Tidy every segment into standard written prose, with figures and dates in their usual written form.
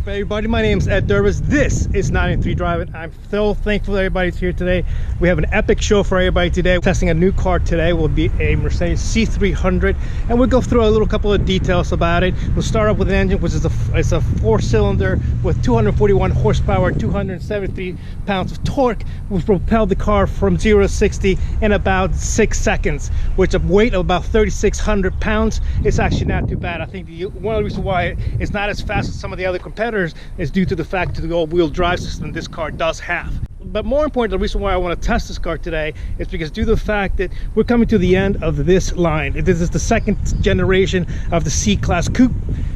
up, everybody? My name is Ed Dervis. This is 993 Driving. I'm so thankful everybody's here today. We have an epic show for everybody today. Testing a new car today will be a Mercedes C300, and we'll go through a little couple of details about it. We'll start off with an engine, which is a four-cylinder with 241 horsepower, 273 pounds of torque, which propelled the car from 0 to 60 in about 6 seconds, which a weight of about 3,600 pounds. It's actually not too bad. I think one of the reasons why it's not as fast as some of the other competitors is due to the fact of the all-wheel drive system this car does have. But more important, the reason why I want to test this car today is because due to the fact that we're coming to the end of this line. This is the second generation of the C-Class coupe.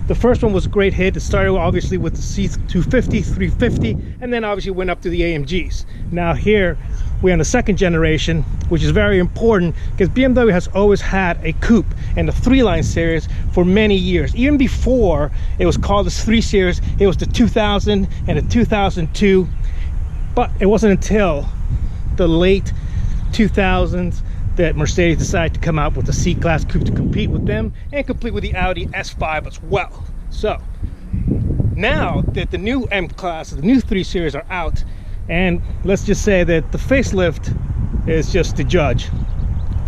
The first one was a great hit. It started obviously with the C250, 350, and then obviously went up to the AMGs. Now here we're in the second generation, which is very important because BMW has always had a coupe in the 3-line series for many years. Even before it was called the 3 Series, it was the 2000 and the 2002. But it wasn't until the late 2000s that Mercedes decided to come out with the C-Class coupe to compete with them and compete with the Audi S5 as well. So now that the new M-Class, the new 3 Series are out, and let's just say that the facelift is just to judge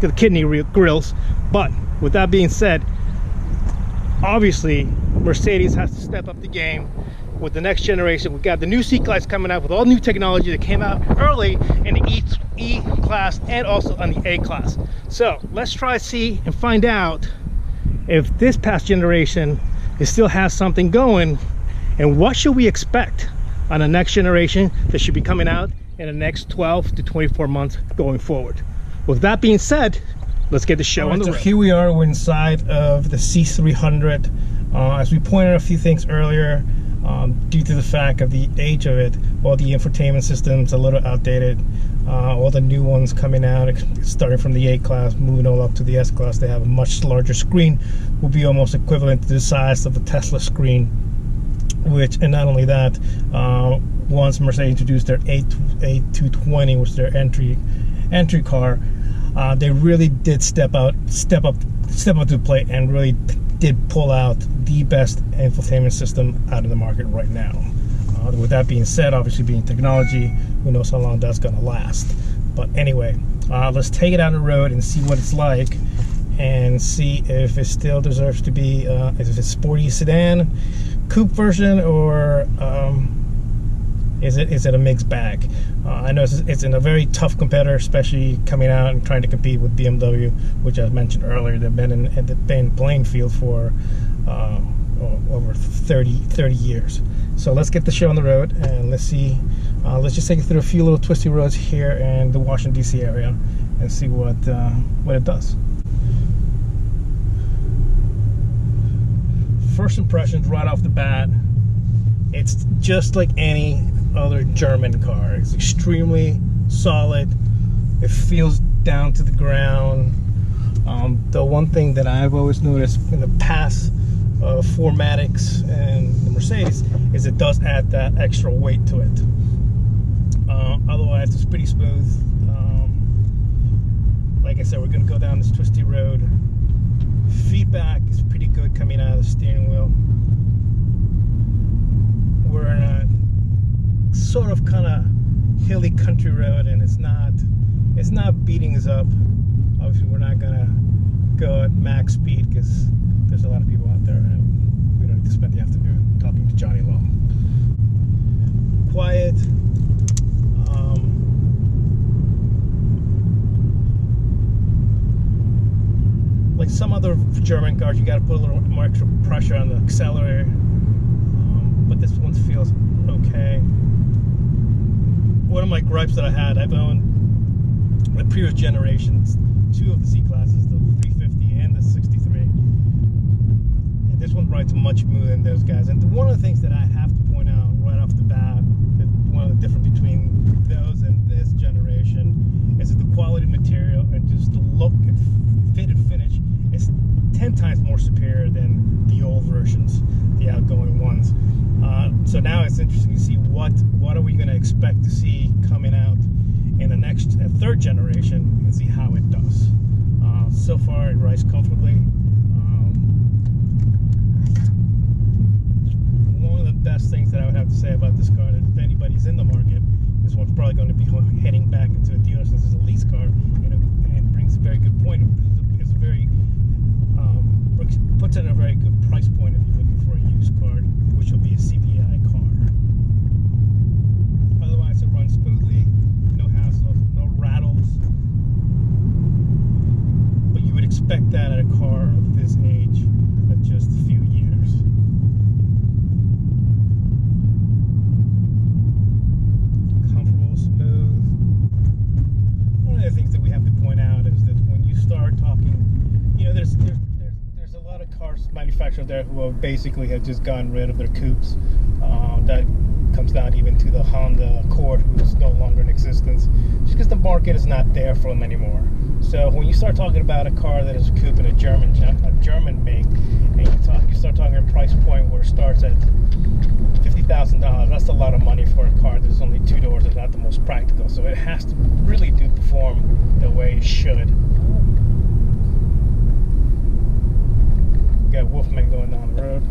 the kidney grills. But with that being said, obviously Mercedes has to step up the game with the next generation. We've got the new C-Class coming out with all new technology that came out early in the E-Class and also on the A-Class. So let's try to see and find out if this past generation it still has something going, and what should we expect on the next generation that should be coming out in the next 12 to 24 months going forward. With that being said, let's get the show on the road. So here we are, we're inside of the C300. As we pointed out a few things earlier, due to the fact of the age of it, all the infotainment system's a little outdated. All the new ones coming out, starting from the A-Class, moving all up to the S-Class, they have a much larger screen, will be almost equivalent to the size of a Tesla screen. Which, and not only that, once Mercedes introduced their A220, which is their entry car, they really did step up to the plate and really did pull out the best infotainment system out of the market right now. With that being said, obviously being technology, who knows how long that's gonna last. But anyway, let's take it on the road and see what it's like, and see if it still deserves to be, if it's a sporty sedan, coupe version, or is it a mixed bag? I know it's in a very tough competitor, especially coming out and trying to compete with BMW, which I mentioned earlier. They've been in the playing field for over 30 years. So let's get the show on the road, and let's see. Let's just take it through a few little twisty roads here in the Washington D.C. area and see what it does. First impressions right off the bat, it's just like any other German car. It's extremely solid. It feels down to the ground. The one thing that I've always noticed in the past 4MATICs and the Mercedes is it does add that extra weight to it. Otherwise, it's pretty smooth. Like I said, we're going to go down this twisty road. Feedback is pretty good coming out of the steering wheel. We're in a sort of kind of hilly country road, and it's not beating us up. Obviously, we're not gonna go at max speed because there's a lot of people out there, and we don't need to spend the afternoon talking to Johnny Law. Quiet. Like some other German cars, you got to put a little more extra pressure on the accelerator, but this one feels okay. One of my gripes that I had, I've owned the previous generations, 2 of the C-Classes, the 350 and the 63, and this one rides much smoother than those guys. And one of the things that I have to point out right off the bat, that one of the difference between those and this generation is that the quality material and just the look and fit and finish is 10 times more superior than the old versions, the outgoing ones. So now it's interesting to see what are we going to expect to see coming out in the next third generation, and see how it does. So far it rides comfortably. One of the best things that This one's probably going to be heading back into a dealer since it's a lease car, and it brings a very good point. It's a very puts it at a very good price point if you're looking for a used car, which will be a CPI car. Otherwise, it runs smoothly, no hassles, no rattles. But you would expect that at a car of this age of just a few years. Comfortable, smooth. One of the things that we have to point out is that when you start talking, you know, there's a lot of cars manufacturers there who basically have just gotten rid of their coupes. That comes down even to the Honda Accord, who's no longer in existence, just because the market is not there for them anymore. So when you start talking about a car that is a coupe in a German make, and you start talking a price point where it starts at $50,000, that's a lot of money for a car that's only 2 doors and not the most practical. So it has to really do perform the way it should. We got Wolfman going down the road.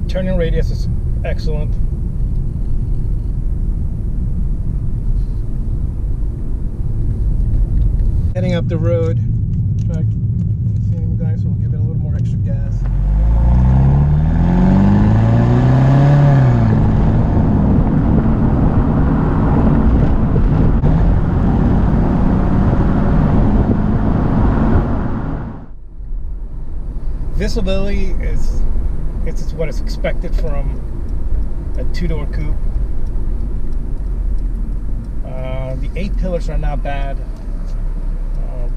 Turning radius is excellent. Heading up the road. Try to see any guys, so we'll give it a little more extra gas. Visibility is it's what is expected from a 2-door coupe. The 8 pillars are not bad.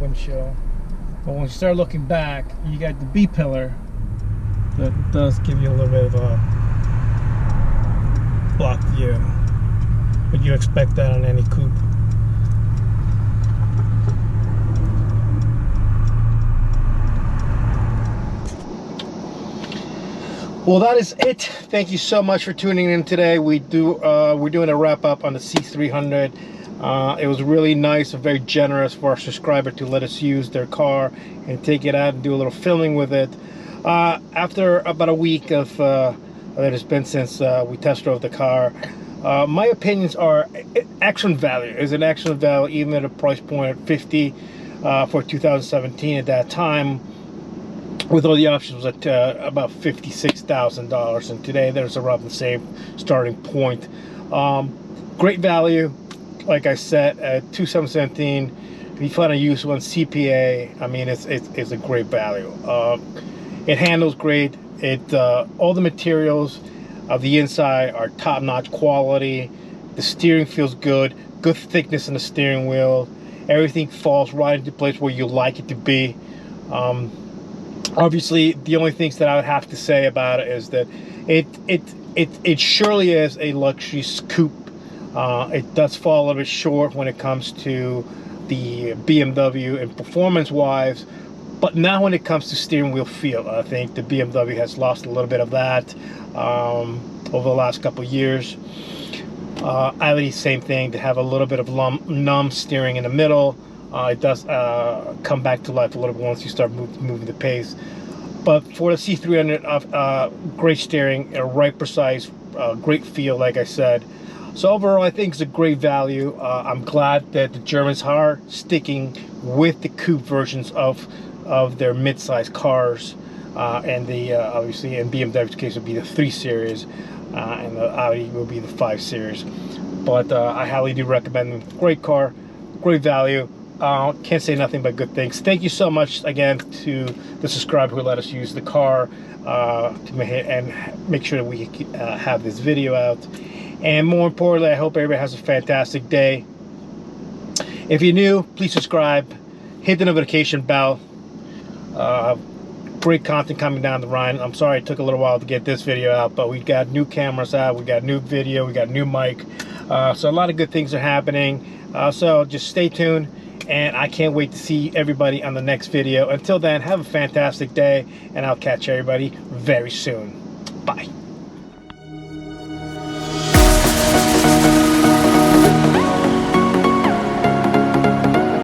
Windshield, but when you start looking back, you got the B pillar that does give you a little bit of a blocked view, but you expect that on any coupe. Well, that is it. Thank you so much for tuning in today. We're doing a wrap up on the C300. It was really nice and very generous for our subscriber to let us use their car and take it out and do a little filming with it. After about a week of that it's been since we test drove the car, my opinions are excellent value. It's an excellent value, even at a price point at $50 for 2017 at that time. With all the options at about $56,000, and today there's around the same starting point. Great value, like I said, at 2017. If you find a used one, CPA, I mean, it's a great value. It handles great. All the materials of the inside are top-notch quality. The steering feels good. Good thickness in the steering wheel. Everything falls right into place where you like it to be. Obviously, the only things that I would have to say about it is that it surely is a luxury coupe. It does fall a little bit short when it comes to the BMW and performance-wise, but now when it comes to steering wheel feel, I think the BMW has lost a little bit of that over the last couple of years. Audi, same thing. They have a little bit of numb steering in the middle. It does come back to life a little bit once you start moving the pace. But for the C300, great steering, right precise, great feel, like I said. So overall, I think it's a great value. I'm glad that the Germans are sticking with the coupe versions of their mid-size cars, and the obviously in BMW's case would be the 3 Series, and the Audi will be the 5 Series. But I highly do recommend them. Great car, great value. Can't say nothing but good things. Thank you so much again to the subscriber who let us use the car and make sure that we have this video out. And more importantly, I hope everybody has a fantastic day. If you're new, please subscribe, hit the notification bell. Great content coming down the line. I'm sorry it took a little while to get this video out, but we got new cameras out, we got new video, we got new mic. So a lot of good things are happening. So just stay tuned. And I can't wait to see everybody on the next video. Until then, have a fantastic day, and I'll catch everybody very soon. Bye.